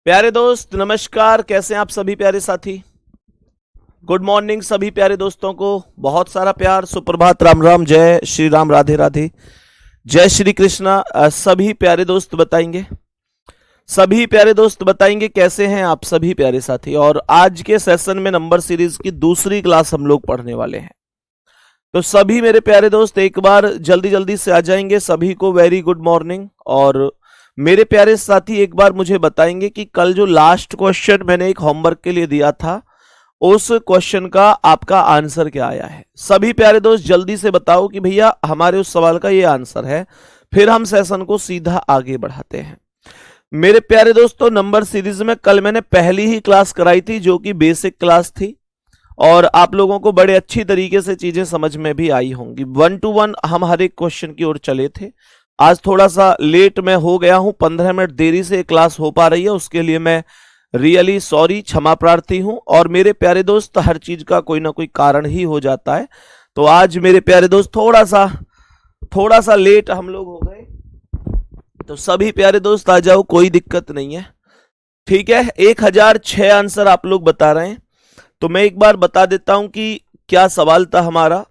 प्यारे दोस्त नमस्कार, कैसे हैं आप सभी प्यारे साथी। गुड मॉर्निंग सभी प्यारे दोस्तों को, बहुत सारा प्यार, सुप्रभात, राम राम, जय श्री राम, राधे राधे, जय श्री कृष्णा। सभी प्यारे दोस्त बताएंगे कैसे हैं आप सभी प्यारे साथी। और आज के सेशन में नंबर सीरीज की दूसरी क्लास हम लोग पढ़ने वाले हैं, तो सभी मेरे प्यारे दोस्त एक बार जल्दी जल्दी से आ जाएंगे। सभी को वेरी गुड मॉर्निंग। और मेरे प्यारे साथी एक बार मुझे बताएंगे कि कल जो लास्ट क्वेश्चन मैंने एक होमवर्क के लिए दिया था, उस क्वेश्चन का आपका आंसर क्या आया है। सभी प्यारे दोस्त जल्दी से बताओ कि भैया हमारे उस सवाल का ये आंसर है, फिर हम सेशन को सीधा आगे बढ़ाते हैं। मेरे प्यारे दोस्तों, नंबर सीरीज में कल मैंने पहली ही क्लास कराई थी जो कि बेसिक क्लास थी, और आप लोगों को बड़े अच्छी तरीके से चीजें समझ में भी आई होंगी। 1 to 1 हम हर एक क्वेश्चन की ओर चले थे। आज थोड़ा सा लेट मैं हो गया हूं, 15 मिनट देरी से क्लास हो पा रही है, उसके लिए मैं रियली सॉरी, क्षमा प्रार्थी हूं। और मेरे प्यारे दोस्त, हर चीज का कोई ना कोई कारण ही हो जाता है, तो आज मेरे प्यारे दोस्त थोड़ा सा लेट हम लोग हो गए, तो सभी प्यारे दोस्त आ जाओ, कोई दिक्कत नहीं है, ठीक है। 1006 आंसर आप लोग बता रहे हैं, तो मैं एक बार बता देता हूं कि क्या सवाल था हमारा।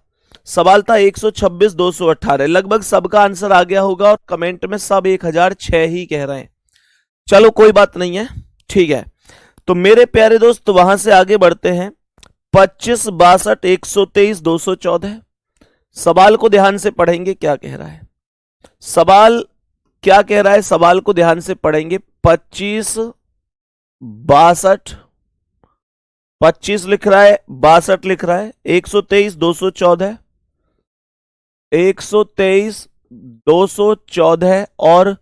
सवाल था 126 218, लगभग सबका आंसर आ गया होगा, और कमेंट में सब 1006 ही कह रहे हैं। चलो कोई बात नहीं है, ठीक है। तो मेरे प्यारे दोस्त वहां से आगे बढ़ते हैं। 25 62 123 214, सवाल को ध्यान से पढ़ेंगे क्या कह रहा है। सवाल क्या कह रहा है, सवाल को ध्यान से पढ़ेंगे। 25 62 25 लिख रहा है, 62 लिख रहा है, 123 214, 123 214 और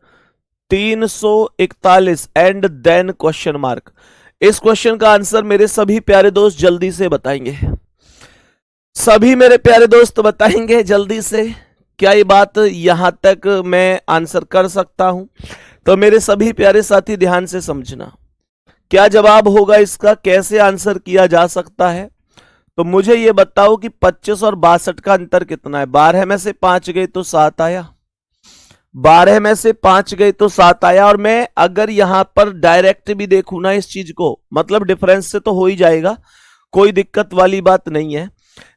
341 एंड देन क्वेश्चन मार्क। इस क्वेश्चन का आंसर मेरे सभी प्यारे दोस्त जल्दी से बताएंगे। सभी मेरे प्यारे दोस्त बताएंगे जल्दी से। क्या ये बात यहां तक मैं आंसर कर सकता हूं? तो मेरे सभी प्यारे साथी ध्यान से समझना, क्या जवाब होगा इसका, कैसे आंसर किया जा सकता है। तो मुझे ये बताओ कि 25 और 62 का अंतर कितना है। 12 में से 5 गए तो 7 आया, 12 में से 5 गए तो 7 आया। और मैं अगर यहां पर डायरेक्ट भी देखूं ना इस चीज को, मतलब डिफरेंस से तो हो ही जाएगा, कोई दिक्कत वाली बात नहीं है।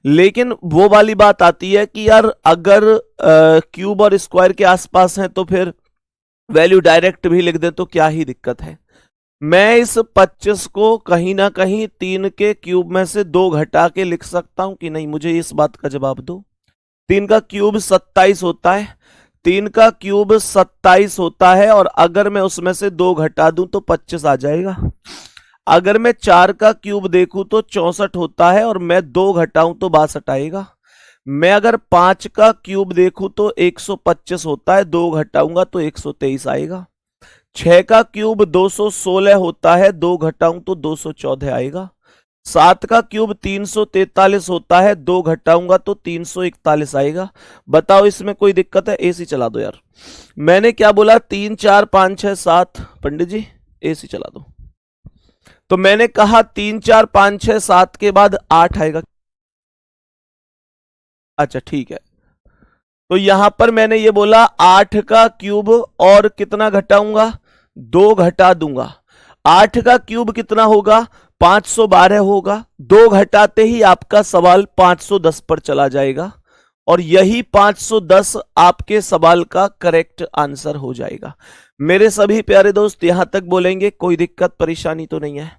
लेकिन वो वाली बात आती है कि यार अगर क्यूब और स्क्वायर के आसपास है तो फिर वैल्यू डायरेक्ट भी लिख दे तो क्या ही दिक्कत है। मैं इस 25 को कहीं ना कहीं 3 के क्यूब में से 2 घटा के लिख सकता हूं कि नहीं, मुझे इस बात का जवाब दो। 3 का क्यूब 27 होता है, 3 का क्यूब 27 होता है, और अगर मैं उसमें से 2 घटा दूं तो 25 आ जाएगा। अगर मैं 4 का क्यूब देखूं तो 64 होता है, और मैं 2 घटाऊं तो 62 आएगा। मैं अगर 5 का क्यूब देखूं तो 125 होता है, 2 घटाऊंगा तो 123 आएगा। 6 का क्यूब 216 होता है, 2 घटाऊं तो 214 आएगा। 7 का क्यूब 343 होता है, 2 घटाऊंगा तो 341 आएगा। बताओ इसमें कोई दिक्कत है? एसी चला दो यार। मैंने क्या बोला, 3 4 5 6 7, पंडित जी एसी चला दो। तो मैंने कहा 3 4 5 6 7 के बाद 8 आएगा। अच्छा ठीक है, तो यहां पर मैंने ये बोला 8 का क्यूब और कितना घटाऊंगा, 2 घटा दूंगा। 8 का क्यूब कितना होगा, 512 होगा। 2 घटाते ही आपका सवाल 510 पर चला जाएगा, और यही 510 आपके सवाल का करेक्ट आंसर हो जाएगा। मेरे सभी प्यारे दोस्त यहां तक बोलेंगे कोई दिक्कत परेशानी तो नहीं है?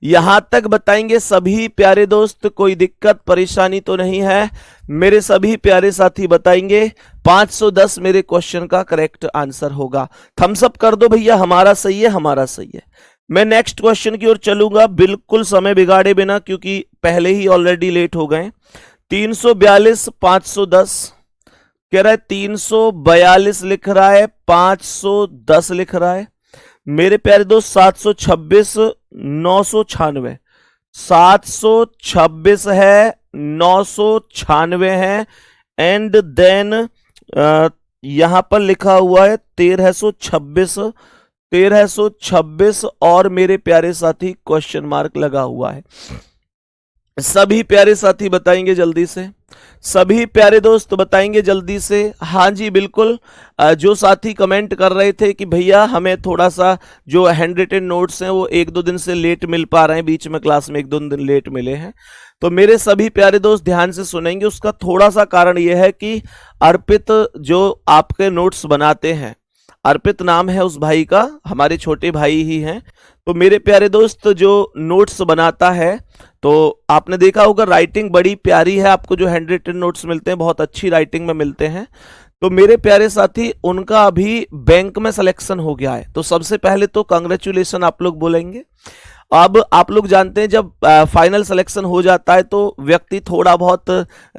यहां तक बताएंगे सभी प्यारे दोस्त, कोई दिक्कत परेशानी तो नहीं है? मेरे सभी प्यारे साथी बताएंगे 510 मेरे क्वेश्चन का करेक्ट आंसर होगा। थम्स अप कर दो भैया, हमारा सही है, हमारा सही है। मैं नेक्स्ट क्वेश्चन की ओर चलूंगा बिल्कुल समय बिगाड़े बिना, क्योंकि पहले ही ऑलरेडी लेट हो गए। 342 510 कह रहा है, 342 लिख रहा है, 510 लिख रहा है। मेरे प्यारे दोस्त 726 996, 726 है, 996 है, एंड देन यहां पर लिखा हुआ है 1326, 1326, और मेरे प्यारे साथी क्वेश्चन मार्क लगा हुआ है। सभी प्यारे साथी बताएंगे जल्दी से, सभी प्यारे दोस्त बताएंगे जल्दी से। हाँ जी बिल्कुल। जो साथी कमेंट कर रहे थे कि भैया हमें थोड़ा सा जो हैंड रिटन नोट्स हैं वो एक दो दिन से लेट मिल पा रहे हैं, बीच में क्लास में एक दो दिन लेट मिले हैं, तो मेरे सभी प्यारे दोस्त ध्यान से सुनेंगे। उसका थोड़ा सा कारण यह है कि अर्पित जो आपके नोट्स बनाते हैं, अर्पित नाम है उस भाई का, हमारे छोटे भाई ही हैं, तो मेरे प्यारे दोस्त जो नोट्स बनाता है, तो आपने देखा होगा राइटिंग बड़ी प्यारी है, आपको जो हैंड रिटन नोट्स मिलते हैं बहुत अच्छी राइटिंग में मिलते हैं। तो मेरे प्यारे साथी उनका अभी बैंक में सिलेक्शन हो गया है, तो सबसे पहले तो कांग्रेचुलेशन आप लोग बोलेंगे। अब आप लोग जानते हैं जब फाइनल सिलेक्शन हो जाता है तो व्यक्ति थोड़ा बहुत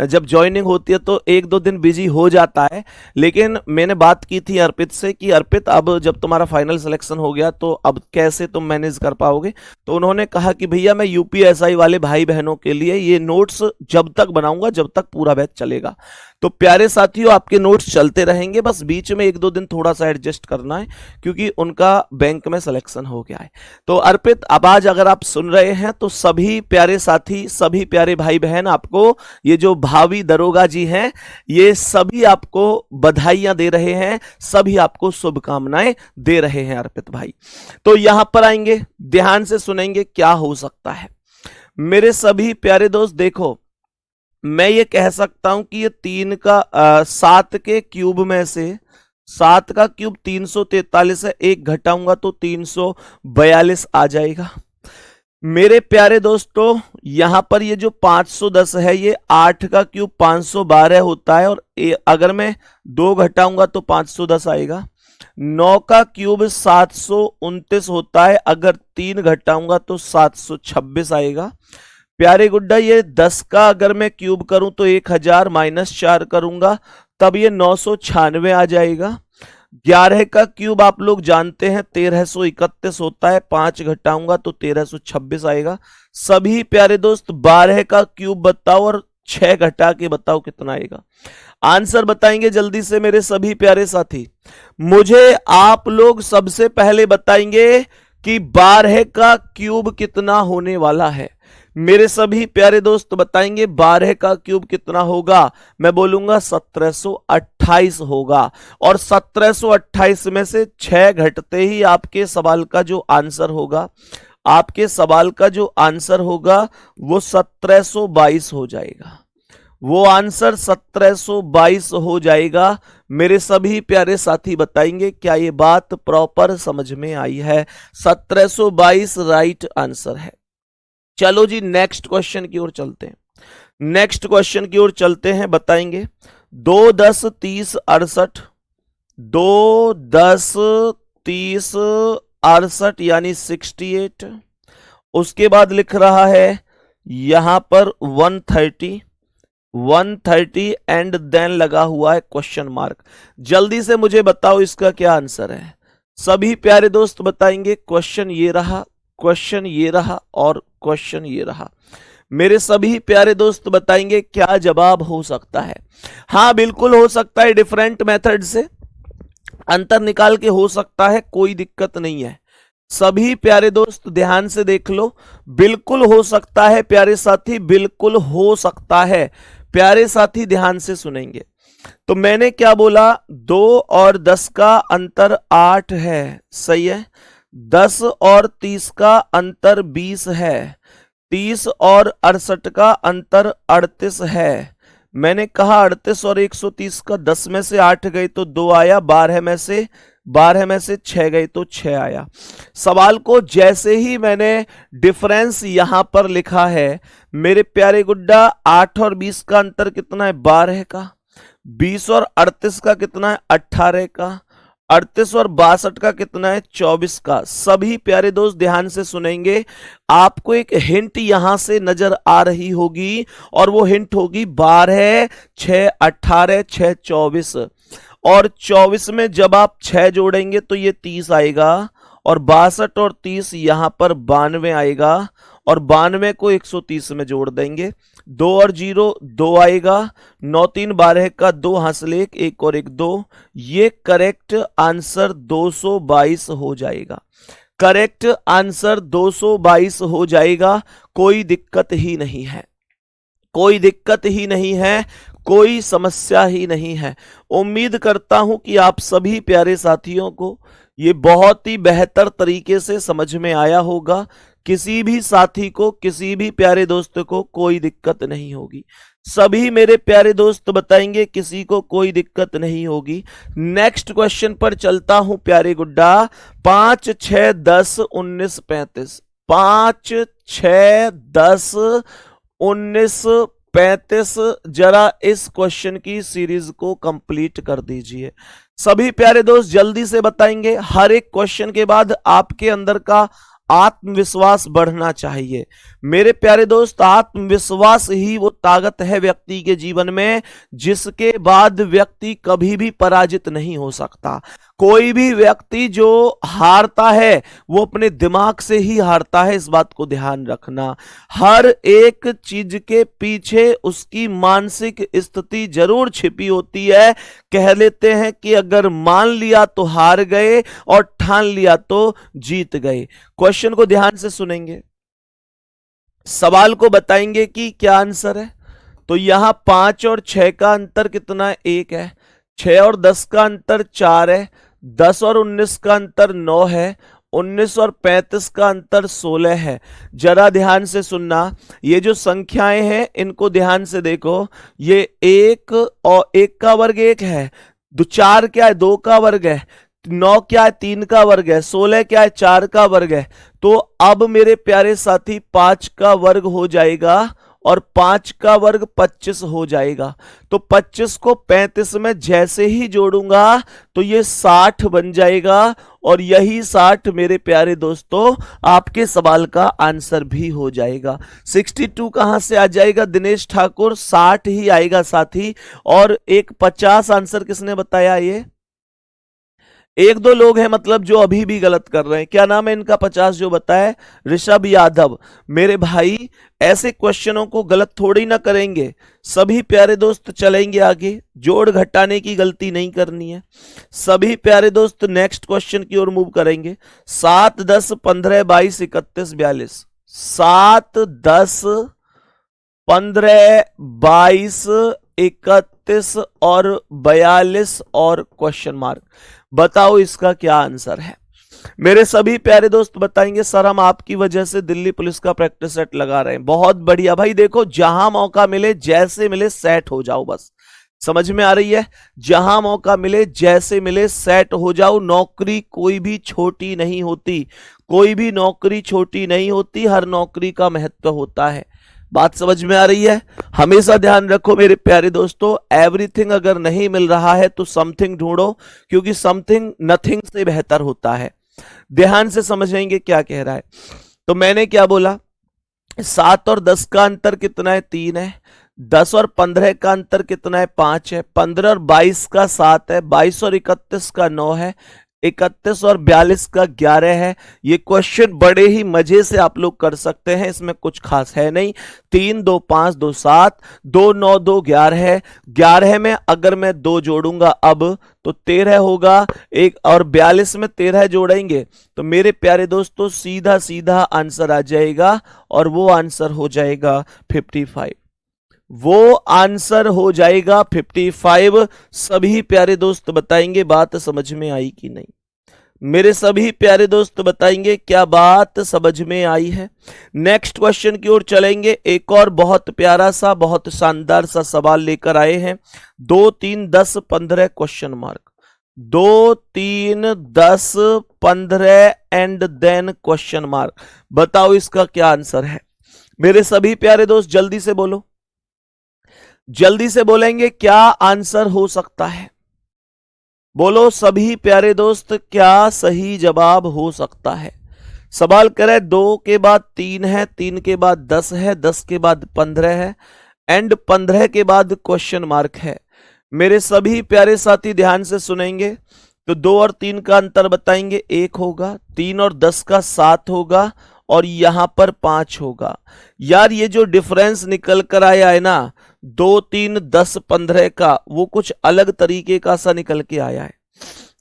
जब ज्वाइनिंग होती है तो एक दो दिन बिजी हो जाता है, लेकिन मैंने बात की थी अर्पित से कि अर्पित अब जब तुम्हारा फाइनल सिलेक्शन हो गया तो अब कैसे तुम मैनेज कर पाओगे, तो उन्होंने कहा कि भैया मैं यूपीएसआई वाले भाई बहनों के लिए ये नोट्स जब तक बनाऊंगा जब तक पूरा बैच चलेगा। तो प्यारे साथियों आपके नोट्स चलते रहेंगे, बस बीच में एक दो दिन थोड़ा सा एडजस्ट करना है क्योंकि उनका बैंक में सिलेक्शन हो गया है। तो अर्पित अब आज अगर आप सुन रहे हैं तो सभी प्यारे साथी, सभी प्यारे भाई बहन, आपको ये जो भावी दरोगा जी हैं ये सभी आपको बधाइयां दे रहे हैं, सभी आपको शुभकामनाएं दे रहे हैं अर्पित भाई। तो यहां पर आएंगे, ध्यान से सुनेंगे क्या हो सकता है। मेरे सभी प्यारे दोस्त देखो, मैं ये कह सकता हूं कि ये 7 के क्यूब में से 7 का क्यूब 343 है, एक घटाऊंगा तो 342 आ जाएगा। मेरे प्यारे दोस्तों यहां पर ये जो 510 है ये 8 का क्यूब 512 होता है, और अगर मैं 2 घटाऊंगा तो 510 आएगा। 9 का क्यूब 729 होता है, अगर 3 घटाऊंगा तो 726 आएगा। प्यारे गुड्डा ये 10 का अगर मैं क्यूब करूं तो 1000 -4 करूंगा तब ये 996 आ जाएगा। 11 का क्यूब आप लोग जानते हैं 1331 होता है, 5 घटाऊंगा तो 1326 आएगा। सभी प्यारे दोस्त 12 का क्यूब बताओ और 6 घटा के बताओ कितना आएगा। आंसर बताएंगे जल्दी से मेरे सभी प्यारे साथी। मुझे आप लोग सबसे पहले बताएंगे कि 12 का क्यूब कितना होने वाला है। मेरे सभी प्यारे दोस्त बताएंगे 12 का क्यूब कितना होगा। मैं बोलूंगा 1728 होगा, और 1728 में से 6 घटते ही आपके सवाल का जो आंसर होगा, आपके सवाल का जो आंसर होगा वो 1722 हो जाएगा। वो आंसर 1722 हो जाएगा। मेरे सभी प्यारे साथी बताएंगे क्या ये बात प्रॉपर समझ में आई है। 1722 राइट आंसर है। चलो जी नेक्स्ट क्वेश्चन की ओर चलते हैं, नेक्स्ट क्वेश्चन की ओर चलते हैं। बताएंगे 2 10 30 68, 2 10 30 68 यानी 68। उसके बाद लिख रहा है यहां पर 130 एंड देन लगा हुआ है क्वेश्चन मार्क। जल्दी से मुझे बताओ इसका क्या आंसर है। सभी प्यारे दोस्त बताएंगे क्वेश्चन ये रहा, क्वेश्चन ये रहा और क्वेश्चन ये रहा। मेरे सभी प्यारे दोस्त बताएंगे क्या जवाब हो सकता है। हाँ बिल्कुल हो सकता है, डिफरेंट मेथड से अंतर निकाल के हो सकता है, कोई दिक्कत नहीं है। सभी प्यारे दोस्त ध्यान से देख लो, बिल्कुल हो सकता है प्यारे साथी, बिल्कुल हो सकता है। प्यारे साथी ध्यान से सुनेंगे। तो मैंने क्या बोला, 2 और 10 का अंतर 8 है, सही है। 10 और 30 का अंतर 20 है। 30 और 68 का अंतर 38 है। मैंने कहा 38 और 130 का 10 में से 8 गए तो 2 आया, 12 में से 6 गए तो 6 आया। सवाल को जैसे ही मैंने डिफरेंस यहां पर लिखा है मेरे प्यारे गुड्डा, 8 और 20 का अंतर कितना है, 12 का। 20 और 38 का कितना है, 18 का। 38 और 62 का कितना है, 24 का। सभी प्यारे दोस्त ध्यान से सुनेंगे, आपको एक हिंट यहां से नजर आ रही होगी और वो हिंट होगी 12 6 18 6 24, और 24 में जब आप 6 जोड़ेंगे तो ये 30 आएगा, और 62 और 30 यहां पर 92 आएगा, और 92 को 130 में जोड़ देंगे। 2 और 0 2 आएगा। 9 3 12 का 2 हासिल 1 और 1 2। ये करेक्ट आंसर 222 हो जाएगा। करेक्ट आंसर 222 हो जाएगा। कोई दिक्कत ही नहीं है, कोई दिक्कत ही नहीं है, कोई समस्या ही नहीं है। उम्मीद करता हूं कि आप सभी प्यारे साथियों को ये बहुत ही बेहतर तरीके से समझ में आया होगा। किसी भी साथी को, किसी भी प्यारे दोस्त को कोई दिक्कत नहीं होगी। सभी मेरे प्यारे दोस्त बताएंगे किसी को कोई दिक्कत नहीं होगी। नेक्स्ट क्वेश्चन पर चलता हूं प्यारे गुड्डा। 5, 6, 10, 19, 35। 5, 6, 10, 19, 35। जरा इस क्वेश्चन की सीरीज को कंप्लीट कर दीजिए। सभी प्यारे दोस्त जल्दी से बताएंगे। हर एक क्वेश्चन के बाद आपके अंदर का आत्मविश्वास बढ़ना चाहिए। मेरे प्यारे दोस्त, आत्मविश्वास ही वो ताकत है व्यक्ति के जीवन में जिसके बाद व्यक्ति कभी भी पराजित नहीं हो सकता। कोई भी व्यक्ति जो हारता है वो अपने दिमाग से ही हारता है, इस बात को ध्यान रखना। हर एक चीज के पीछे उसकी मानसिक स्थिति जरूर छिपी होती है। कह लेते हैं कि अगर मान लिया तो हार गए और ठान लिया तो जीत गए। क्वेश्चन को ध्यान से सुनेंगे, सवाल को बताएंगे कि क्या आंसर है। तो यहां 5 और 6 का अंतर कितना है? 1 है। 6 और 10 का अंतर 4 है। 10 और 19 का अंतर 9 है। 19 और 35 का अंतर 16 है। जरा ध्यान से सुनना, ये जो संख्याएं हैं इनको ध्यान से देखो। ये 1 और 1 का वर्ग 1 है। 4 क्या है? 2 का वर्ग है। 9 क्या है? 3 का वर्ग है। 16 क्या है? 4 का वर्ग है। तो अब मेरे प्यारे साथी 5 का वर्ग हो जाएगा और 5 का वर्ग 25 हो जाएगा। तो 25 को 35 में जैसे ही जोड़ूंगा तो ये 60 बन जाएगा और यही 60 मेरे प्यारे दोस्तों आपके सवाल का आंसर भी हो जाएगा। 62 कहां से आ जाएगा दिनेश ठाकुर? 60 ही आएगा साथी। और एक 50 आंसर किसने बताया? ये 1-2 लोग हैं मतलब जो अभी भी गलत कर रहे हैं। क्या नाम है इनका? 50 जो बताए? ऋषभ यादव। मेरे भाई ऐसे क्वेश्चनों को गलत थोड़ी ना करेंगे। सभी प्यारे दोस्त चलेंगे आगे, जोड़ घटाने की गलती नहीं करनी है। सभी प्यारे दोस्त नेक्स्ट क्वेश्चन की ओर मूव करेंगे। 7, 10, 15, 22, 31, 42। 7, 10, 15, 22, 31 और 42 और क्वेश्चन मार्क। बताओ इसका क्या आंसर है? मेरे सभी प्यारे दोस्त बताएंगे सर हम आपकी वजह से दिल्ली पुलिस का प्रैक्टिस सेट लगा रहे हैं। बहुत बढ़िया भाई, देखो जहां मौका मिले जैसे मिले सेट हो जाओ, बस समझ में आ रही है? जहां मौका मिले जैसे मिले सेट हो जाओ। नौकरी कोई भी छोटी नहीं होती, कोई भी नौकरी छोटी नहीं होती, हर नौकरी का महत्व होता है। बात समझ में आ रही है? हमेशा ध्यान रखो मेरे प्यारे दोस्तों, एवरीथिंग अगर नहीं मिल रहा है तो समथिंग ढूंढो, क्योंकि समथिंग नथिंग से बेहतर होता है। ध्यान से समझेंगे क्या कह रहा है। तो मैंने क्या बोला? 7 और 10 का अंतर कितना है? 3 है। 10 और 15 का अंतर कितना है? 5 है। 15 और 22 का 7 है। 22 और 31 का 9 है। 31 और 42 का 11 है। ये क्वेश्चन बड़े ही मजे से आप लोग कर सकते हैं, इसमें कुछ खास है नहीं। 3, 2, 5, 2, 7, 2, 9, 2, 11 है। 11 में अगर मैं 2 जोड़ूंगा अब तो 13 होगा। एक और 42 में 13 जोड़ेंगे तो मेरे प्यारे दोस्तों सीधा सीधा आंसर आ जाएगा और वो आंसर हो जाएगा 55। वो आंसर हो जाएगा 55। सभी प्यारे दोस्त बताएंगे बात समझ में आई कि नहीं? मेरे सभी प्यारे दोस्त बताएंगे क्या बात समझ में आई है? नेक्स्ट क्वेश्चन की ओर चलेंगे। एक और बहुत प्यारा सा, बहुत शानदार सा सवाल लेकर आए हैं। 2, 3, 10, 15 question mark. 2, 3, 10, 15 and then question mark. बताओ इसका क्या आंसर है? मेरे सभी प्यारे दोस्त जल्दी से बोलो, जल्दी से बोलेंगे क्या आंसर हो सकता है? बोलो सभी प्यारे दोस्त, क्या सही जवाब हो सकता है? सवाल करे 2 के बाद 3 है, 3 के बाद 10 है, 10 के बाद 15 है एंड 15 के बाद क्वेश्चन मार्क है। मेरे सभी प्यारे साथी ध्यान से सुनेंगे। तो 2 और 3 का अंतर बताएंगे, 1 होगा। 3 और 10 का 7 होगा और यहां पर 5 होगा। यार ये जो डिफरेंस निकल कर आया है ना 2, 3, 10, 15 का, वो कुछ अलग तरीके का सा निकल के आया है।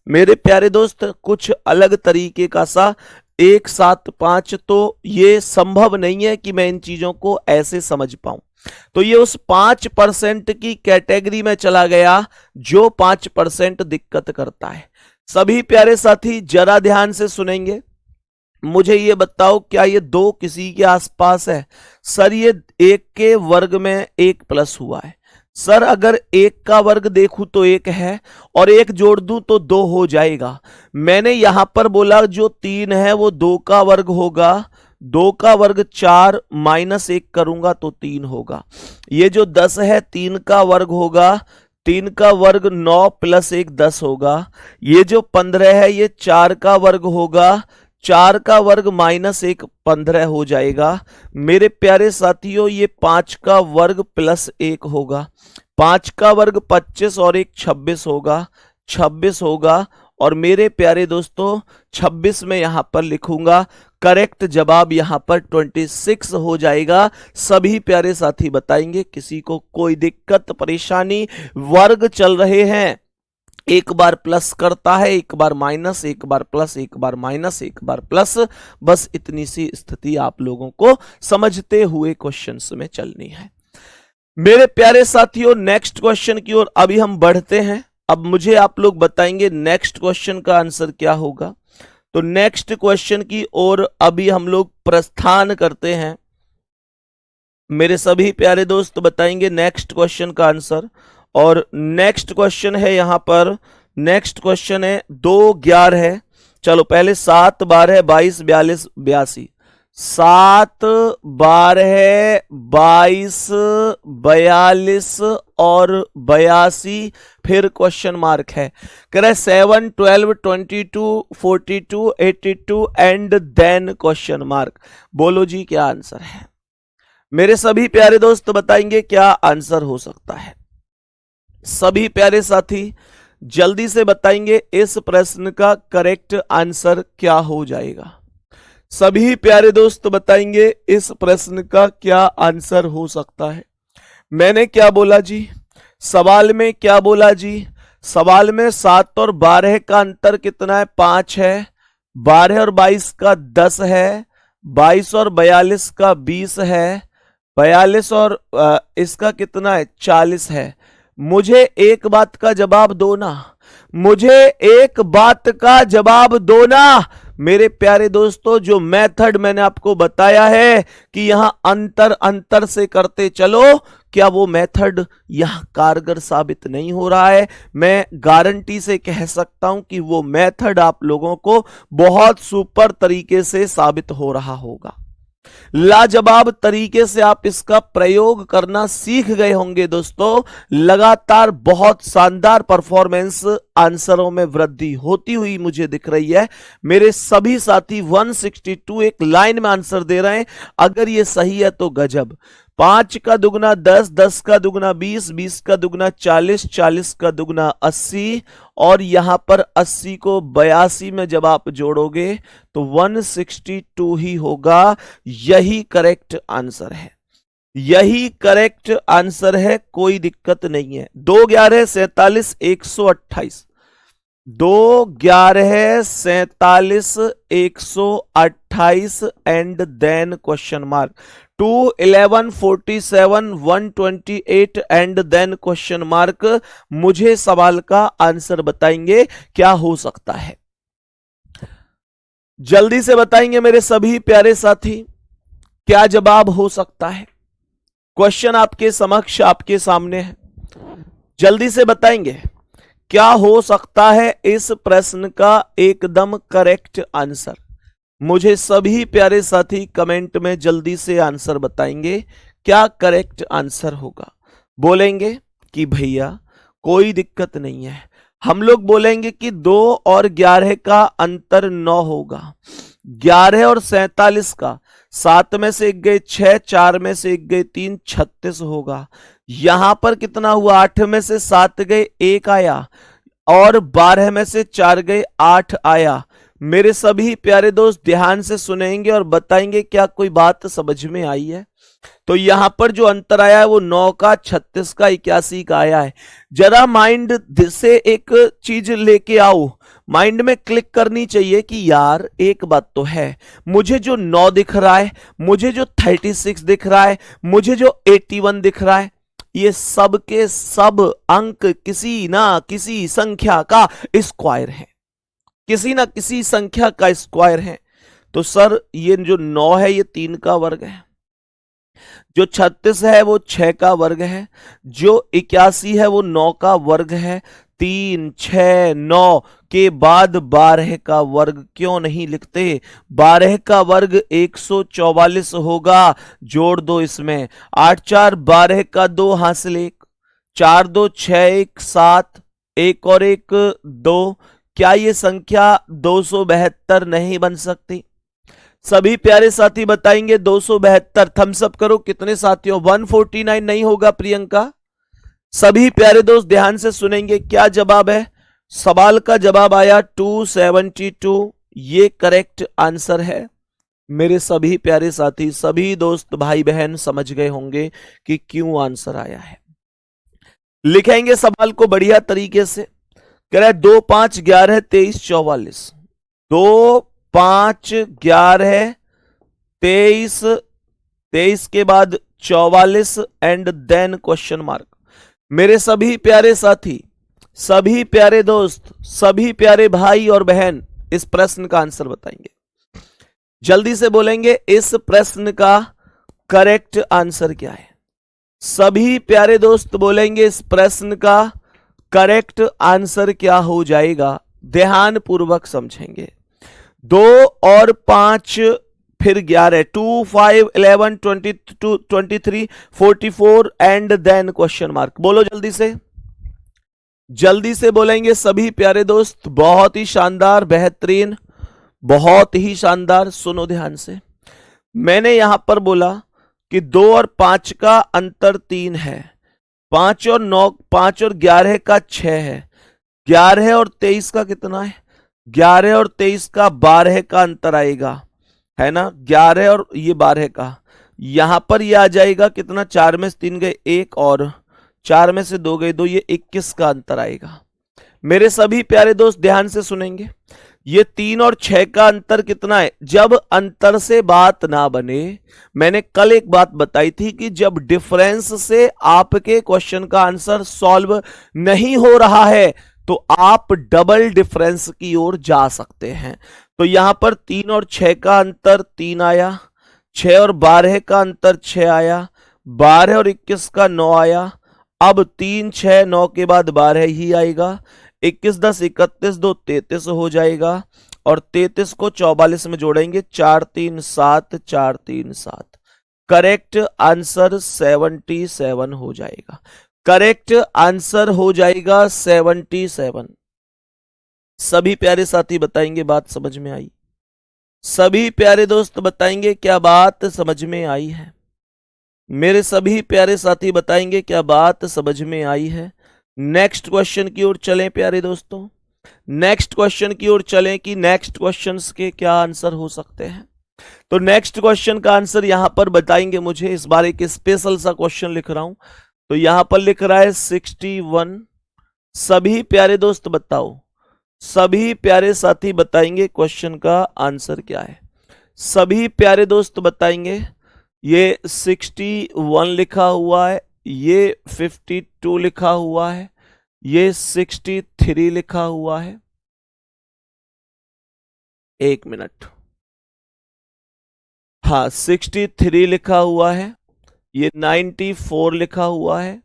मेरे प्यारे दोस्त कुछ अलग तरीके का सा 175, तो ये संभव नहीं है कि मैं इन चीजों को ऐसे समझ पाऊं। तो ये उस 5% की कैटेगरी में चला गया जो 5% दिक्कत करता है। सभी प्यारे साथी जरा ध्यान से सुनेंगे, मुझे ये बताओ क्या ये 2 किसी के आसपास है? सर ये 1 के वर्ग में 1 प्लस हुआ है। सर अगर 1 का वर्ग देखूं तो 1 है और 1 जोड़ दूं तो 2 हो जाएगा। मैंने यहां पर बोला जो 3 है वो 2 का वर्ग होगा, 2 का वर्ग 4 माइनस 1 करूंगा तो 3 होगा। ये जो 10 है 3 का वर्ग होगा, 3 का वर्ग 9 प्लस 1 10 होगा। ये जो 15 है ये 4 का वर्ग होगा, 4 का वर्ग माइनस 1 15 हो जाएगा। मेरे प्यारे साथियों ये 5 का वर्ग प्लस 1 होगा, 5 का वर्ग 25 और 1 26 होगा, 26 होगा। और मेरे प्यारे दोस्तों 26 में यहां पर लिखूंगा, करेक्ट जवाब यहां पर 26 हो जाएगा। सभी प्यारे साथी बताएंगे किसी को कोई दिक्कत परेशानी? वर्ग चल रहे हैं, एक बार प्लस करता है, एक बार माइनस, एक बार प्लस, एक बार माइनस, एक बार प्लस, बस इतनी सी स्थिति आप लोगों को समझते हुए क्वेश्चंस में चलनी है। मेरे प्यारे साथियों नेक्स्ट क्वेश्चन की ओर अभी हम बढ़ते हैं। अब मुझे आप लोग बताएंगे नेक्स्ट क्वेश्चन का आंसर क्या होगा। तो नेक्स्ट क्वेश्चन की ओर अभी हम लोग प्रस्थान करते हैं। मेरे सभी प्यारे दोस्त बताएंगे नेक्स्ट क्वेश्चन का आंसर। और नेक्स्ट क्वेश्चन है यहां पर, नेक्स्ट क्वेश्चन है 2 11 है। चलो पहले 7 12 22 42 82, 7 12 22 42 और 82, फिर क्वेश्चन मार्क है। कह रहा है 7 12 22 42 82 एंड देन क्वेश्चन मार्क। बोलो जी क्या आंसर है? मेरे सभी प्यारे दोस्त बताएंगे क्या आंसर हो सकता है। सभी प्यारे साथी जल्दी से बताएंगे इस प्रश्न का करेक्ट आंसर क्या हो जाएगा। सभी प्यारे दोस्त बताएंगे इस प्रश्न का क्या आंसर हो सकता है। मैंने क्या बोला जी? सवाल में क्या बोला जी? सवाल में 7 और 12 का अंतर कितना है? 5 है। 12 और 22 का 10 है। 22 और 42 का 20 है। 42 और इसका कितना है? 40 है। मुझे एक बात का जवाब दो ना, मुझे एक बात का जवाब दो ना। मेरे प्यारे दोस्तों जो मेथड मैंने आपको बताया है कि यहां अंतर अंतर से करते चलो, क्या वो मेथड यहां कारगर साबित नहीं हो रहा है? मैं गारंटी से कह सकता हूं कि वो मेथड आप लोगों को बहुत सुपर तरीके से साबित हो रहा होगा। लाजवाब तरीके से आप इसका प्रयोग करना सीख गए होंगे दोस्तों। लगातार बहुत शानदार परफॉर्मेंस, आंसरों में वृद्धि होती हुई मुझे दिख रही है। मेरे सभी साथी 162 एक लाइन में आंसर दे रहे हैं। अगर ये सही है तो गजब। 5 का दुगना 10, 10 का दुगना 20, 20 का दुगना 40, 40 का दुगना 80 और यहां पर 80 को 82 में जब आप जोड़ोगे तो 162 ही होगा। यही करेक्ट आंसर है, यही करेक्ट आंसर है, कोई दिक्कत नहीं है। 2 11 47 128, 2 11 47 128 and then question mark. 2 11 47 128 and then question mark. मुझे सवाल का आंसर बताएंगे क्या हो सकता है? जल्दी से बताएंगे मेरे सभी प्यारे साथी क्या जवाब हो सकता है। क्वेश्चन आपके समक्ष, आपके सामने है, जल्दी से बताएंगे क्या हो सकता है इस प्रश्न का एकदम करेक्ट आंसर। मुझे सभी प्यारे साथी कमेंट में जल्दी से आंसर बताएंगे क्या करेक्ट आंसर होगा। बोलेंगे कि भैया कोई दिक्कत नहीं है। हम लोग बोलेंगे कि 2 और 11 का अंतर 9 होगा। 11 और 47 का 7 में से 1 गए 6, 4 में से 1 गए 3, 36 होगा। यहां पर कितना हुआ? 8 में से 7 गए 1 आया और 12 में से 4 गए 8 आया। मेरे सभी प्यारे दोस्त ध्यान से सुनेंगे और बताएंगे क्या कोई बात समझ में आई है। तो यहां पर जो अंतर आया है वो 9 का, 36 का, 81 का आया है। जरा माइंड से एक चीज लेके आओ, माइंड में क्लिक करनी चाहिए कि यार एक बात तो है, मुझे जो 9 दिख रहा है, मुझे जो 36 दिख रहा है, मुझे जो 81 दिख रहा है, ये सब के सब अंक किसी ना किसी संख्या का स्क्वायर है, किसी ना किसी संख्या का स्क्वायर है। तो सर ये जो 9 है ये 3 का वर्ग है, जो 36 है वो 6 का वर्ग है, जो 81 है वो 9 का वर्ग है। 3 6 9 के बाद 12 का वर्ग क्यों नहीं लिखते? 12 का वर्ग 144 होगा, जोड़ दो इसमें। 8 4 12 का 2 हासिल 1, 4 2 6 1 7, 1 और 1 2। क्या ये संख्या 272 नहीं बन सकती? सभी प्यारे साथी बताएंगे 272। थम्स अप करो कितने साथियों? 149 नहीं होगा प्रियंका। सभी प्यारे दोस्त ध्यान से सुनेंगे, क्या जवाब है? सवाल का जवाब आया 272, ये करेक्ट आंसर है। मेरे सभी प्यारे साथी, सभी दोस्त भाई बहन समझ गए होंगे कि क्यों आंसर आया है। लिखेंगे सवाल को बढ़िया तरीके से। कह रहा है 2 5 11 23 44, 2 5 11 23, 23 के बाद 44 एंड देन क्वेश्चन मार्क। मेरे सभी प्यारे साथी, सभी प्यारे दोस्त, सभी प्यारे भाई और बहन इस प्रश्न का आंसर बताएंगे, जल्दी से बोलेंगे इस प्रश्न का करेक्ट आंसर क्या है। सभी प्यारे दोस्त बोलेंगे इस प्रश्न का करेक्ट आंसर क्या हो जाएगा। ध्यान पूर्वक समझेंगे। 2 और 5 फिर 11, 2 5 11 22 23 44 एंड देन क्वेश्चन मार्क। बोलो जल्दी से, जल्दी से बोलेंगे सभी प्यारे दोस्त। बहुत ही शानदार, बेहतरीन, बहुत ही शानदार। सुनो ध्यान से, मैंने यहां पर बोला कि 2 और 5 का अंतर 3 है, 5 और 9, 5 और 11 का 6 है, 11 और 23 का कितना है? 11 और 23 का 12 का अंतर आएगा, है ना? 11 और ये 12 का, यहां पर ये आ जाएगा कितना? 4 में से 3 गए 1 और 4 में से 2 गए 2, ये 21 का अंतर आएगा। मेरे सभी प्यारे दोस्त ध्यान से सुनेंगे, ये 3 और 6 का अंतर कितना है? जब अंतर से बात ना बने, मैंने कल एक बात बताई थी कि जब डिफरेंस से आपके क्वेश्चन का आंसर सॉल्व नहीं हो रहा है तो आप डबल डिफरेंस की ओर जा सकते हैं। तो यहां पर 3 और 6 का अंतर 3 आया, 6 और 12 का अंतर 6 आया, 12 और 21 का 9 आया। अब 3 6 9 के बाद 12 ही आएगा। 21 10 31 2 33 हो जाएगा और 33 को 44 में जोड़ेंगे, 4 3 7, 4 3 7। करेक्ट आंसर 77 हो जाएगा। करेक्ट आंसर हो जाएगा 77। सभी प्यारे साथी बताएंगे बात समझ में आई? सभी प्यारे दोस्त बताएंगे क्या बात समझ में आई है? मेरे सभी प्यारे साथी बताएंगे क्या बात समझ में आई है? नेक्स्ट क्वेश्चन की ओर चलें प्यारे दोस्तों, नेक्स्ट क्वेश्चन की ओर चलें कि नेक्स्ट क्वेश्चंस के क्या आंसर हो सकते हैं। तो नेक्स्ट क्वेश्चन का आंसर यहां पर बताएंगे मुझे। इस बार एक स्पेशल सा क्वेश्चन लिख रहा हूं, तो यहां पर लिख रहा है 61। सभी प्यारे दोस्त बताओ, सभी प्यारे साथी बताएंगे क्वेश्चन का आंसर क्या है। सभी प्यारे दोस्त बताएंगे। ये 61 लिखा हुआ है, ये 52 लिखा हुआ है, ये 63 लिखा हुआ है। एक मिनट, हाँ 63 लिखा हुआ है, ये 94 लिखा हुआ है,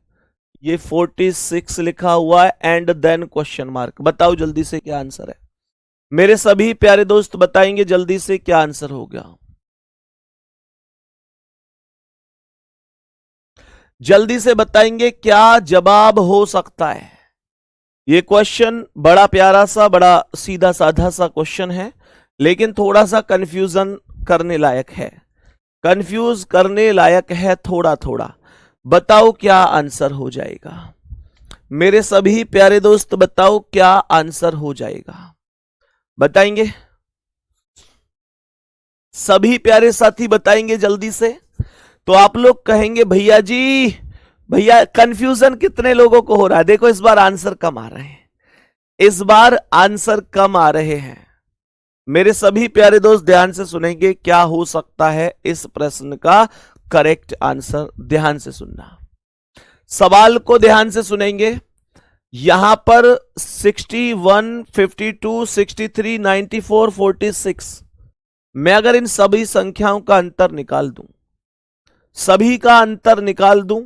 ये 46 लिखा हुआ है एंड देन क्वेश्चन मार्क। बताओ जल्दी से क्या आंसर है। मेरे सभी प्यारे दोस्त बताएंगे जल्दी से क्या आंसर हो गया। जल्दी से बताएंगे क्या जवाब हो सकता है। ये क्वेश्चन बड़ा प्यारा सा, बड़ा सीधा साधा सा क्वेश्चन है, लेकिन थोड़ा सा कंफ्यूजन करने लायक है, कंफ्यूज करने लायक है थोड़ा थोड़ा। बताओ क्या आंसर हो जाएगा। मेरे सभी प्यारे दोस्त बताओ क्या आंसर हो जाएगा। बताएंगे सभी प्यारे साथी बताएंगे जल्दी से। तो आप लोग कहेंगे भैया जी, भैया कंफ्यूजन कितने लोगों को हो रहा है? देखो इस बार आंसर कम आ रहे हैं, इस बार आंसर कम आ रहे हैं। मेरे सभी प्यारे दोस्त ध्यान से सुनेंगे, क्या हो सकता है इस प्रश्न का करेक्ट आंसर। ध्यान से सुनना, सवाल को ध्यान से सुनेंगे। यहां पर 61, 52, 63, 94, 46, मैं अगर इन सभी संख्याओं का अंतर निकाल दूं, सभी का अंतर निकाल दूं,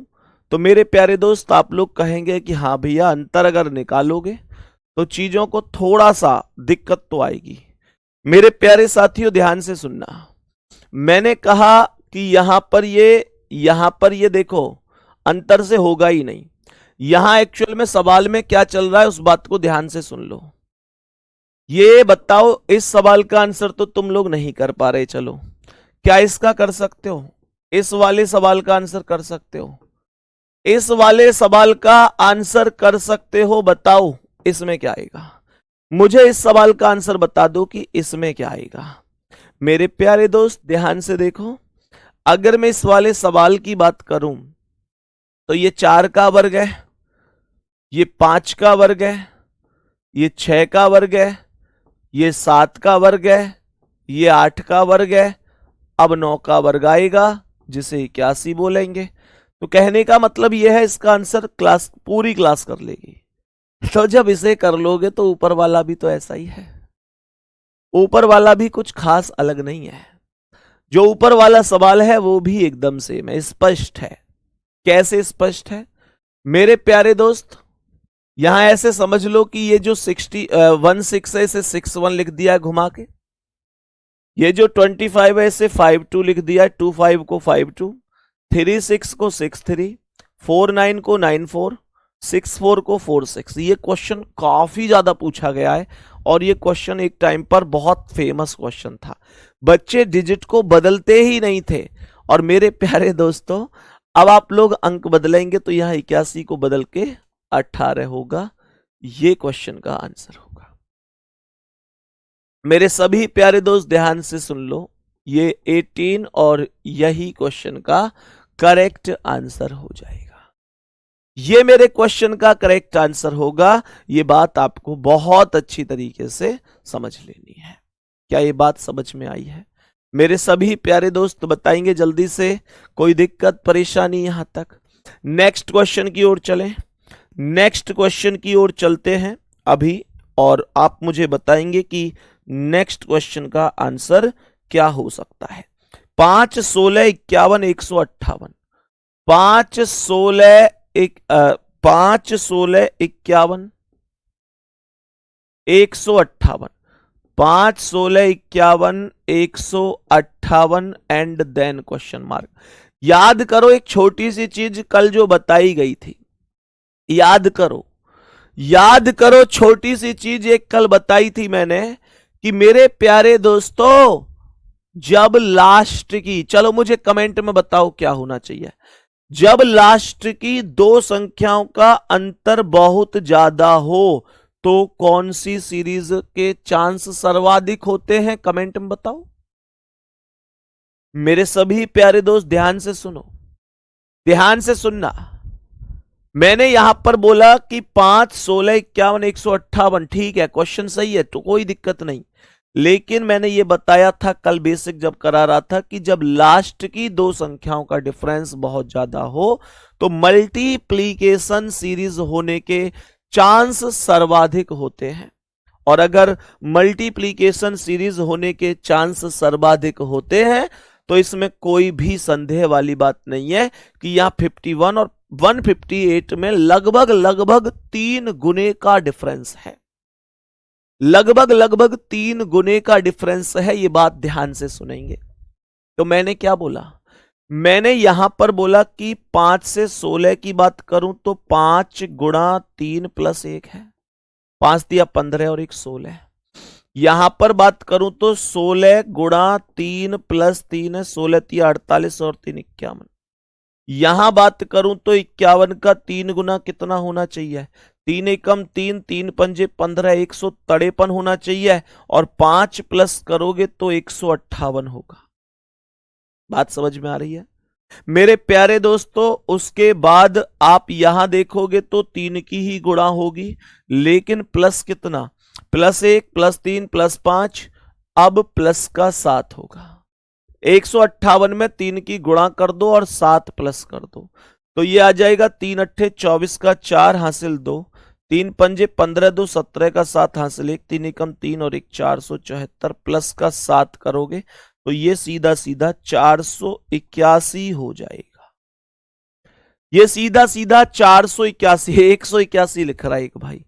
तो मेरे प्यारे दोस्त आप लोग कहेंगे कि हाँ भैया अंतर अगर निकालोगे तो चीजों को थोड़ा सा दिक्कत तो आएगी। मेरे प्यारे साथियों ध्यान से सुनना, मैंने कहा कि यहां पर ये देखो अंतर से होगा ही नहीं। यहां एक्चुअल में सवाल में क्या चल रहा है उस बात को ध्यान से सुन लो। ये बताओ, इस सवाल का आंसर तो तुम लोग नहीं कर पा रहे, चलो क्या इसका कर सकते हो? इस वाले सवाल का आंसर कर सकते हो? इस वाले सवाल का आंसर कर सकते हो? बताओ इसमें क्या आएगा। मुझे इस सवाल का आंसर बता दो कि इसमें क्या आएगा। मेरे प्यारे दोस्त ध्यान से देखो, अगर मैं इस वाले सवाल की बात करूं तो ये 4 का वर्ग है, ये 5 का वर्ग है, ये 6 का वर्ग है, ये 7 का वर्ग है, ये 8 का वर्ग है, अब 9 का वर्ग आएगा जिसे 81 बोलेंगे। तो कहने का मतलब यह है इसका आंसर क्लास पूरी क्लास कर लेगी। तो जब इसे कर लोगे तो ऊपर वाला भी तो ऐसा ही है, ऊपर वाला भी कुछ खास अलग नहीं है। जो ऊपर वाला सवाल है वो भी एकदम सेम है, स्पष्ट है। कैसे स्पष्ट है मेरे प्यारे दोस्त? यहां ऐसे समझ लो कि ये जो 16 है इसे 61 लिख दिया है घुमा के, ये जो 25 है इसे 52 लिख दिया है, 25 को 52, 36 को 63, 49 को 94, 64 को 46। ये क्वेश्चन काफी ज्यादा पूछा गया है और ये क्वेश्चन एक टाइम पर बहुत फेमस क्वेश्चन था। बच्चे डिजिट को बदलते ही नहीं थे। और मेरे प्यारे दोस्तों अब आप लोग अंक बदलेंगे तो यहां 81 को बदल के 18 होगा। ये क्वेश्चन का आंसर होगा। मेरे सभी प्यारे दोस्त ध्यान से सुन लो, ये 18 और यही क्वेश्चन का करेक्ट आंसर हो जाएगा। ये मेरे क्वेश्चन का करेक्ट आंसर होगा। ये बात आपको बहुत अच्छी तरीके से समझ लेनी है। क्या ये बात समझ में आई है? मेरे सभी प्यारे दोस्त बताएंगे जल्दी से, कोई दिक्कत परेशानी यहां तक? नेक्स्ट क्वेश्चन की ओर चलें। नेक्स्ट क्वेश्चन की ओर चलते हैं अभी, और आप मुझे बताएंगे कि नेक्स्ट क्वेश्चन का आंसर क्या हो सकता है। 5, 16, 51, 158, 5, 16, 51, 158, 5, 16, 51, 158 एंड देन क्वेश्चन मार्क। याद करो एक छोटी सी चीज कल जो बताई गई थी, याद करो छोटी सी चीज एक कल बताई थी मैंने कि मेरे प्यारे दोस्तों जब लास्ट की, चलो मुझे कमेंट में बताओ क्या होना चाहिए, जब लास्ट की 2 संख्याओं का अंतर बहुत ज्यादा हो तो कौन सी सीरीज के चांस सर्वाधिक होते हैं? कमेंट में बताओ। मेरे सभी प्यारे दोस्त ध्यान से सुनो, ध्यान से सुनना। मैंने यहां पर बोला कि 5, 16, 51, 158, ठीक है क्वेश्चन सही है तो कोई दिक्कत नहीं। लेकिन मैंने ये बताया था कल बेसिक जब करा रहा था कि जब लास्ट की 2 संख्याओं का डिफरेंस बहुत ज्यादा हो तो मल्टीप्लीकेशन सीरीज होने के चांस सर्वाधिक होते हैं। और अगर मल्टीप्लीकेशन सीरीज होने के चांस सर्वाधिक होते हैं तो इसमें कोई भी संदेह वाली बात नहीं है कि यहां 51 और 158 में लगभग 3 गुने का डिफरेंस है, लगभग 3 गुने का डिफरेंस है। ये बात ध्यान से सुनेंगे। तो मैंने क्या बोला? मैंने यहां पर बोला कि 5 से 16 की बात करूं तो 5 गुणा 3 प्लस 1 है, 5 दिया 15 और 1 16। यहां पर बात करूं तो 16 गुणा 3 प्लस 3 है, 16 दिया 48 और 3 51। यहां बात करूं तो 51 का 3 गुना कितना होना चाहिए? 3 एकम 3, 3 पंजे 15, 153 होना चाहिए और 5 प्लस करोगे तो 158 होगा। बात समझ में आ रही है? मेरे प्यारे दोस्तों उसके बाद आप यहां देखोगे तो 3 की ही गुणा होगी, लेकिन प्लस कितना, +1 +3 +5, अब प्लस का 7 होगा। 158 में 3 की गुणा कर दो और 7 प्लस कर दो, तो ये आ जाएगा 3 अट्ठे 24 का 4 हासिल 2, 3 पंजे 15 2 17 का 7 हासिल 1, 3 एकम 3 और 1 474 प्लस का 7 करोगे तो ये सीधा सीधा 481 हो जाएगा। ये सीधा सीधा 481, 181 लिख रहा है एक भाई,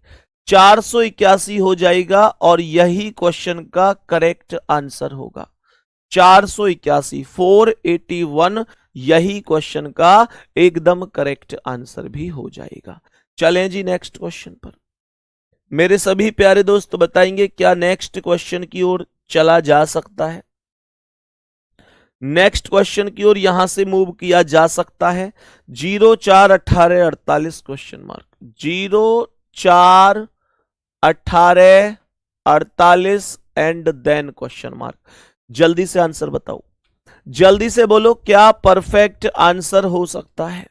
481 हो जाएगा और यही क्वेश्चन का करेक्ट आंसर होगा। 481, 481 यही क्वेश्चन का एकदम करेक्ट आंसर भी हो जाएगा। चलें जी नेक्स्ट क्वेश्चन पर। मेरे सभी प्यारे दोस्त बताएंगे क्या नेक्स्ट क्वेश्चन की ओर चला जा सकता है, नेक्स्ट क्वेश्चन की ओर यहां से मूव किया जा सकता है। 0 4 18 48 question mark, 0 4 18 48 and then question mark. जल्दी से आंसर बताओ, जल्दी से बोलो क्या परफेक्ट आंसर हो सकता है,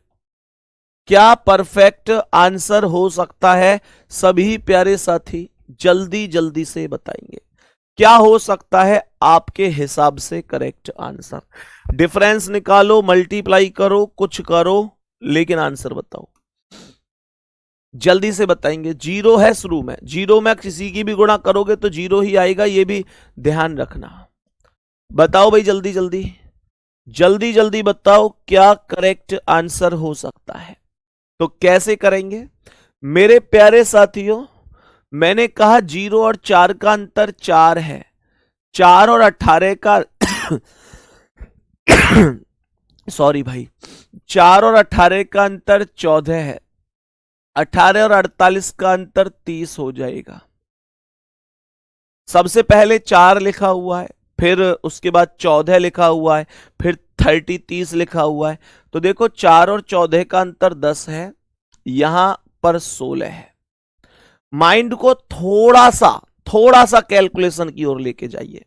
क्या परफेक्ट आंसर हो सकता है। सभी प्यारे साथी जल्दी जल्दी से बताएंगे क्या हो सकता है आपके हिसाब से करेक्ट आंसर। डिफरेंस निकालो, मल्टीप्लाई करो, कुछ करो, लेकिन आंसर बताओ। जल्दी से बताएंगे। 0 है शुरू में, 0 में किसी की भी गुणा करोगे तो 0 ही आएगा, ये भी ध्यान रखना। बताओ भाई जल्दी जल्दी जल्दी जल्दी बताओ क्या करेक्ट आंसर हो सकता है। तो कैसे करेंगे मेरे प्यारे साथियों, मैंने कहा 0 और 4 का अंतर 4 है, 4 और 18 का सॉरी भाई, 4 और 18 का अंतर 14 है, 18 और 48 का अंतर 30 हो जाएगा। सबसे पहले 4 लिखा हुआ है, फिर उसके बाद 14 लिखा हुआ है, फिर 30 लिखा हुआ है। तो देखो 4 और 14 का अंतर 10 है, यहां पर 16 है। माइंड को थोड़ा सा कैलकुलेशन की ओर लेके जाइए,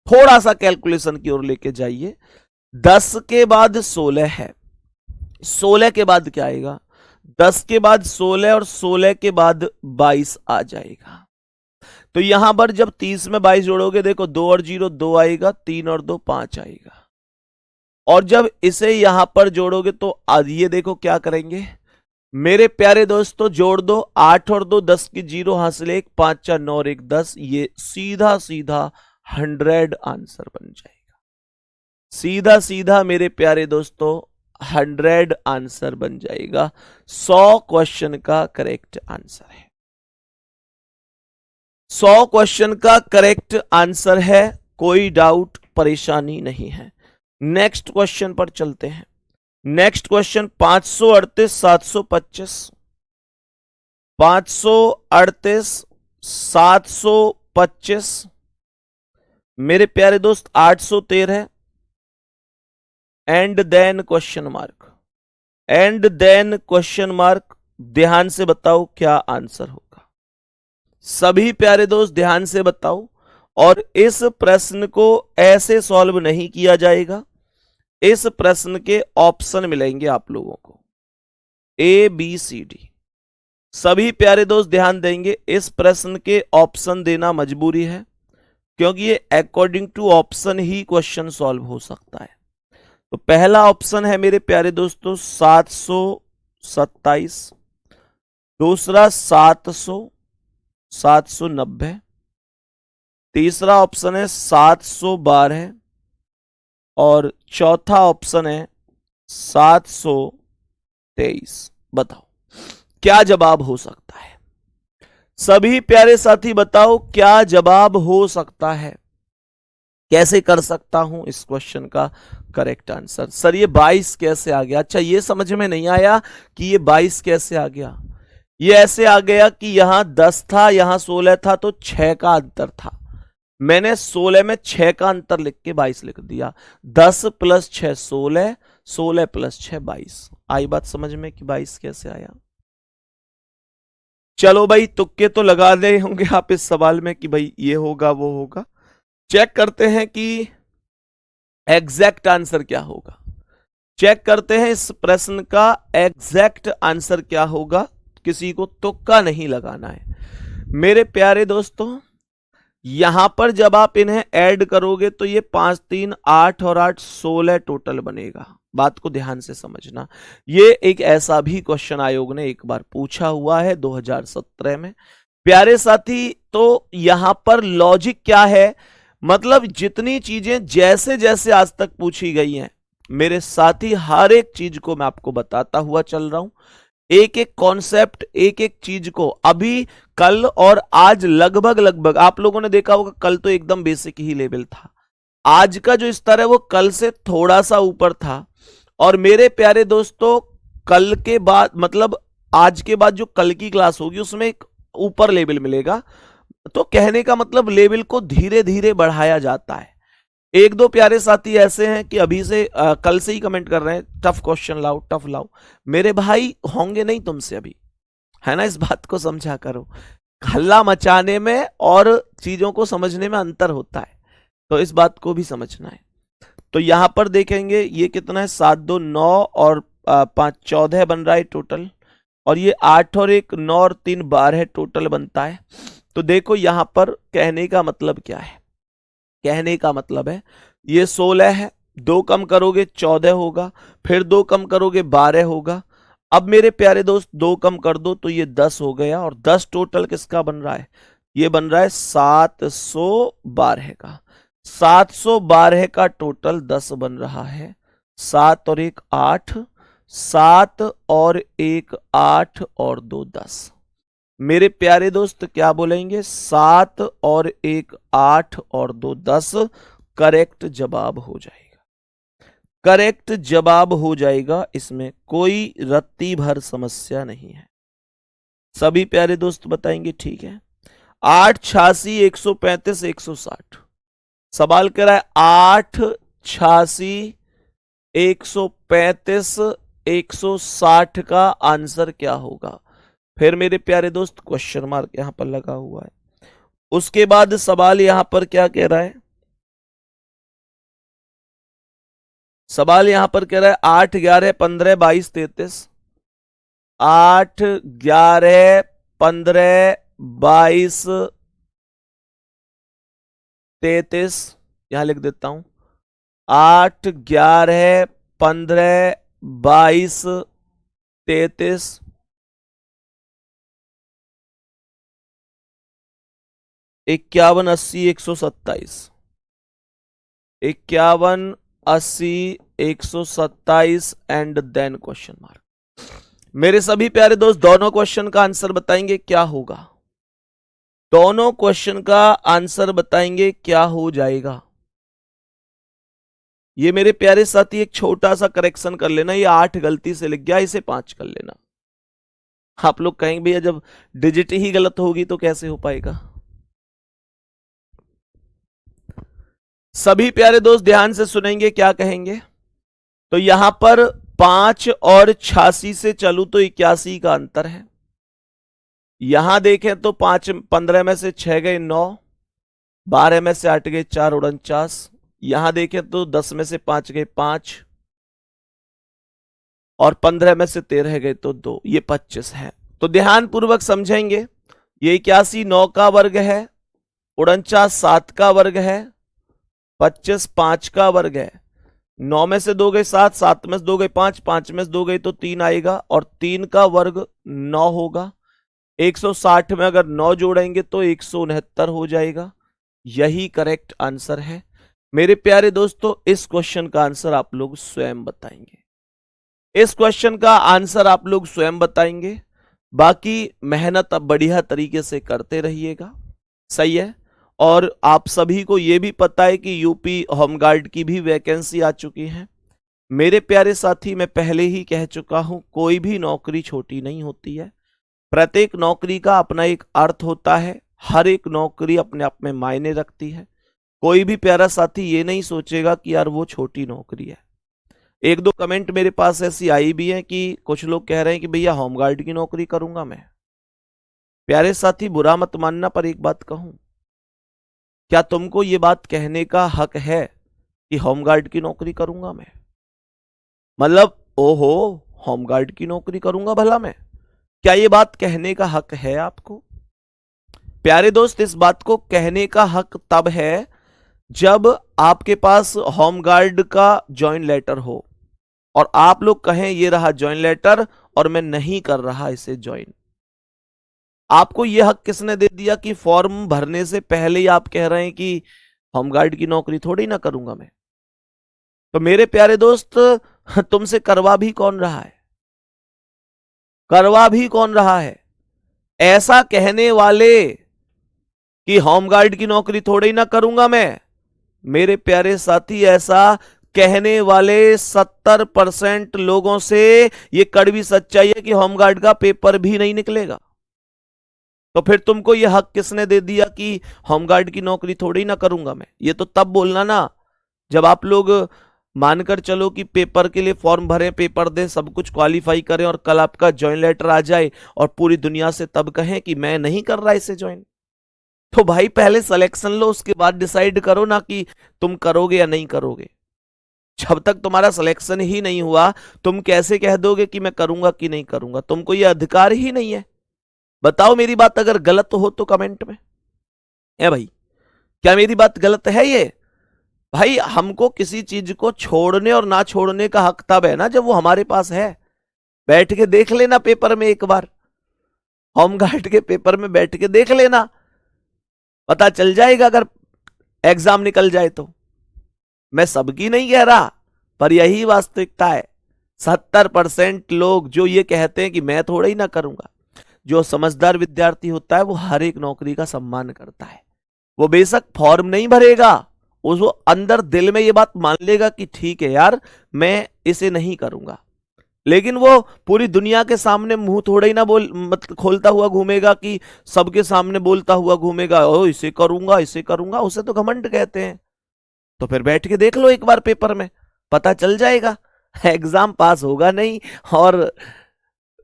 थोड़ा सा कैलकुलेशन की ओर लेके जाइए। 10 के बाद 16 है, 16 के बाद क्या आएगा, 10 के बाद 16 और 16 के बाद 22 आ जाएगा। तो यहां पर जब 30 में 22 जोड़ोगे, देखो 2 और 0 2 आएगा, 3 और 2 5 आएगा। और जब इसे यहां पर जोड़ोगे तो ये देखो क्या करेंगे मेरे प्यारे दोस्तों, जोड़ दो 8 और 2 10 की 0 हासिल 1, 5 4 9 और 1 10, ये सीधा सीधा 100 आंसर बन जाएगा। सीधा सीधा मेरे प्यारे दोस्तों 100 आंसर बन जाएगा। 100 क्वेश्चन का करेक्ट आंसर है, 100 क्वेश्चन का करेक्ट आंसर है, कोई डाउट परेशानी नहीं है। नेक्स्ट क्वेश्चन पर चलते हैं। नेक्स्ट क्वेश्चन 538 725, 538 725 मेरे प्यारे दोस्त 813 and then question mark, and then question mark. ध्यान से बताओ क्या आंसर होगा, सभी प्यारे दोस्त ध्यान से बताओ। और इस प्रश्न को ऐसे सॉल्व नहीं किया जाएगा, इस प्रश्न के ऑप्शन मिलेंगे आप लोगों को ABCD। सभी प्यारे दोस्त ध्यान देंगे, इस प्रश्न के ऑप्शन देना मजबूरी है, क्योंकि ये अकॉर्डिंग टू ऑप्शन ही क्वेश्चन सॉल्व हो सकता है। तो पहला ऑप्शन है मेरे प्यारे दोस्तों 727, दूसरा 700 790, तीसरा ऑप्शन है 712 और चौथा ऑप्शन है 723। बताओ क्या जवाब हो सकता है, सभी प्यारे साथी बताओ क्या जवाब हो सकता है। कैसे कर सकता हूं इस क्वेश्चन का करेक्ट आंसर। सर ये 22 कैसे आ गया, अच्छा ये समझ में नहीं आया कि ये 22 कैसे आ गया। ये ऐसे आ गया कि यहां 10 था, यहां 16 था, तो 6 का अंतर था। मैंने 16 में 6 का अंतर लिख के 22 लिख दिया। 10 + 6 16, 16 + 6 22। आई बात समझ में कि 22 कैसे आया। चलो भाई तुक्के तो लगा रहे होंगे आप इस सवाल में कि भाई ये होगा वो होगा। चेक करते हैं कि एग्जैक्ट आंसर क्या होगा। चेक करते हैं इस प्रश्न का एग्जैक्ट आंसर क्या होगा, किसी को तुक्का नहीं लगाना है मेरे प्यारे दोस्तों। यहां पर जब आप इन्हें ऐड करोगे तो ये 5 3 8 और 8 16 टोटल बनेगा। बात को ध्यान से समझना, ये एक ऐसा भी क्वेश्चन आयोग ने एक बार पूछा हुआ है 2017 में। प्यारे साथी, तो यहां पर लॉजिक क्या है, मतलब जितनी चीजें जैसे जैसे आज तक पूछी गई हैं मेरे साथी, हर एक चीज को मैं आपको बताता हुआ चल रहा हूं, एक एक कॉन्सेप्ट, एक एक चीज को। अभी कल और आज लगभग लगभग आप लोगों ने देखा होगा, कल तो एकदम बेसिक ही लेवल था, आज का जो स्तर है वो कल से थोड़ा सा ऊपर था। और मेरे प्यारे दोस्तों, कल के बाद मतलब आज के बाद जो कल की क्लास होगी उसमें एक ऊपर लेवल मिलेगा। तो कहने का मतलब लेवल को धीरे धीरे बढ़ाया जाता है। एक दो प्यारे साथी ऐसे हैं कि अभी से कल से ही कमेंट कर रहे हैं टफ क्वेश्चन लाओ, टफ लाओ। मेरे भाई होंगे नहीं तुमसे अभी, है ना, इस बात को समझा करो। हल्ला मचाने में और चीजों को समझने में अंतर होता है, तो इस बात को भी समझना है। तो यहां पर देखेंगे ये कितना है, 7 2 9 और 5 14 बन रहा है टोटल, और ये 8 और 1 9 और 3 12 टोटल बनता है। तो देखो यहां पर कहने का मतलब क्या है, कहने का मतलब है ये 16 है, 2 कम करोगे 14 होगा, फिर 2 कम करोगे 12 होगा। अब मेरे प्यारे दोस्त 2 कम कर दो तो ये 10 हो गया, और 10 टोटल किसका बन रहा है, ये बन रहा है 712 का। 712 का टोटल 10 बन रहा है, 7 और 1 8, 7 और 1 8 और 2 10। मेरे प्यारे दोस्त क्या बोलेंगे, 7 और 1 8 और 2 10 करेक्ट जवाब हो जाएगा, करेक्ट जवाब हो जाएगा। इसमें कोई रत्ती भर समस्या नहीं है। सभी प्यारे दोस्त बताएंगे, ठीक है। 8 86 135 160 सवाल कह रहा है, 8 86 135 160 का आंसर क्या होगा। फिर मेरे प्यारे दोस्त क्वेश्चन मार्क यहां पर लगा हुआ है। उसके बाद सवाल यहां पर क्या कह रहा है, सवाल यहां पर कह रहा है 8 11 15 22 33, 8 11 15 22 33, यहां लिख देता हूं 8 11 15 22 33, 51 80 127, 51 80 127 एंड देन क्वेश्चन मार्क। मेरे सभी प्यारे दोस्त दोनों क्वेश्चन का आंसर बताएंगे क्या होगा, दोनों क्वेश्चन का आंसर बताएंगे क्या हो जाएगा। ये मेरे प्यारे साथी एक छोटा सा करेक्शन कर लेना, ये 8 गलती से लिख गया, इसे 5 कर लेना। आप लोग कहेंगे भैया जब डिजिट ही गलत होगी तो कैसे हो पाएगा। सभी प्यारे दोस्त ध्यान से सुनेंगे क्या कहेंगे। तो यहां पर 5 और 86 से चलू तो 81 का अंतर है। यहां देखें तो 5 15 में से 6 गए 9, 12 में से 8 गए 4 49, यहां देखें तो 10 में से 5 गए 5, और 15 में से 13 गए तो 2, ये 25 है। तो ध्यान पूर्वक समझेंगे, ये 81 9 का वर्ग है, 49 7 का वर्ग है, 25 5 का वर्ग है, 9 में से 2 गए 7, 7 में से 2 गए 5, 5 में से 2 गए तो 3 आएगा, और 3 का वर्ग 9 होगा। 160 में अगर 9 जोड़ेंगे तो 169 हो जाएगा। यही करेक्ट आंसर है। मेरे प्यारे दोस्तों इस क्वेश्चन का आंसर आप लोग स्वयं बताएंगे, इस क्वेश्चन का आंसर आप लोग स्वयं बताएंगे। बाकी मेहनत अब बढ़िया तरीके से करते रहिएगा, सही है। और आप सभी को यह भी पता है कि यूपी होमगार्ड की भी वैकेंसी आ चुकी है। मेरे प्यारे साथी, मैं पहले ही कह चुका हूं, कोई भी नौकरी छोटी नहीं होती है। प्रत्येक नौकरी का अपना एक अर्थ होता है, हर एक नौकरी अपने आप में मायने रखती है। कोई भी प्यारा साथी ये नहीं सोचेगा कि यार वो छोटी नौकरी है। एक दो कमेंट मेरे पास ऐसी आई भी है कि कुछ लोग कह रहे हैं कि भैया होमगार्ड की नौकरी करूंगा मैं। प्यारे साथी बुरा मत मानना, पर एक बात कहूं, क्या तुमको ये बात कहने का हक है कि होमगार्ड की नौकरी करूंगा मैं? मतलब ओहो, होमगार्ड की नौकरी करूंगा भला मैं? क्या ये बात कहने का हक है आपको? प्यारे दोस्त, इस बात को कहने का हक तब है जब आपके पास होमगार्ड का ज्वाइन लेटर हो और आप लोग कहें ये रहा ज्वाइन लेटर और मैं नहीं कर रहा इसे ज्वाइन। आपको यह हक किसने दे दिया कि फॉर्म भरने से पहले ही आप कह रहे हैं कि होमगार्ड की नौकरी थोड़ी ना करूंगा मैं? तो मेरे प्यारे दोस्त, तुमसे करवा भी कौन रहा है? करवा भी कौन रहा है? ऐसा कहने वाले कि होमगार्ड की नौकरी थोड़ी ना करूंगा मैं, मेरे प्यारे साथी, ऐसा कहने वाले 70% लोगों से यह कड़वी सच्चाई है कि होमगार्ड का पेपर भी नहीं निकलेगा। तो फिर तुमको यह हक किसने दे दिया कि होमगार्ड की नौकरी थोड़ी ना करूंगा मैं? ये तो तब बोलना ना जब आप लोग मानकर चलो कि पेपर के लिए फॉर्म भरें, पेपर दें, सब कुछ क्वालिफाई करें और कल आपका ज्वाइन लेटर आ जाए और पूरी दुनिया से तब कहें कि मैं नहीं कर रहा इसे ज्वाइन। तो भाई पहले सिलेक्शन लो, उसके बाद डिसाइड करो ना कि तुम करोगे या नहीं करोगे। जब तक तुम्हारा सिलेक्शन ही नहीं हुआ तुम कैसे कह दोगे कि मैं करूंगा कि नहीं करूंगा? तुमको यह अधिकार ही नहीं है। बताओ मेरी बात अगर गलत हो तो कमेंट में। है भाई, क्या मेरी बात गलत है ये? भाई हमको किसी चीज को छोड़ने और ना छोड़ने का हक तब है ना जब वो हमारे पास है। बैठ के देख लेना पेपर में, एक बार होमगार्ड के पेपर में बैठ के देख लेना, पता चल जाएगा अगर एग्जाम निकल जाए तो। मैं सबकी नहीं कह रहा, पर यही वास्तविकता है। 70% लोग जो ये कहते हैं कि मैं थोड़ा ही ना करूंगा। जो समझदार विद्यार्थी होता है वो हर एक नौकरी का सम्मान करता है। वो बेशक फॉर्म नहीं भरेगा, वो अंदर दिल में ये बात मान लेगा कि ठीक है यार, मैं इसे नहीं करूंगा, लेकिन वो पूरी दुनिया के सामने मुंह थोड़ा ही ना खोलता हुआ घूमेगा कि सबके सामने बोलता हुआ घूमेगा ओ इसे करूंगा इसे करूंगा। उसे तो घमंड कहते हैं। तो फिर बैठ के देख लो एक बार पेपर में, पता चल जाएगा। एग्जाम पास होगा नहीं, और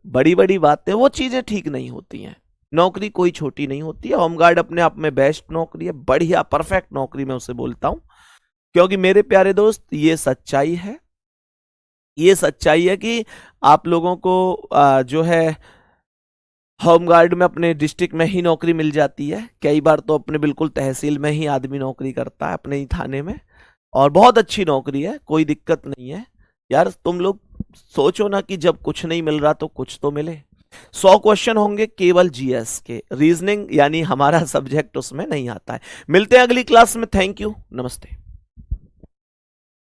बड़ी बड़ी बातें, वो चीजें ठीक नहीं होती हैं। नौकरी कोई छोटी नहीं होती है। होमगार्ड अपने आप में बेस्ट नौकरी है, बढ़िया परफेक्ट नौकरी मैं उसे बोलता हूं, क्योंकि मेरे प्यारे दोस्त ये सच्चाई है। ये सच्चाई है कि आप लोगों को जो है होमगार्ड में अपने डिस्ट्रिक्ट में ही नौकरी मिल जाती है। कई बार तो अपने बिल्कुल तहसील में ही आदमी नौकरी करता है, अपने ही थाने में, और बहुत अच्छी नौकरी है, कोई दिक्कत नहीं है। यार तुम लोग सोचो ना कि जब कुछ नहीं मिल रहा तो कुछ तो मिले। 100 क्वेश्चन होंगे केवल जीएस के, रीजनिंग यानी हमारा सब्जेक्ट उसमें नहीं आता है। मिलते हैं अगली क्लास में। थैंक यू, नमस्ते।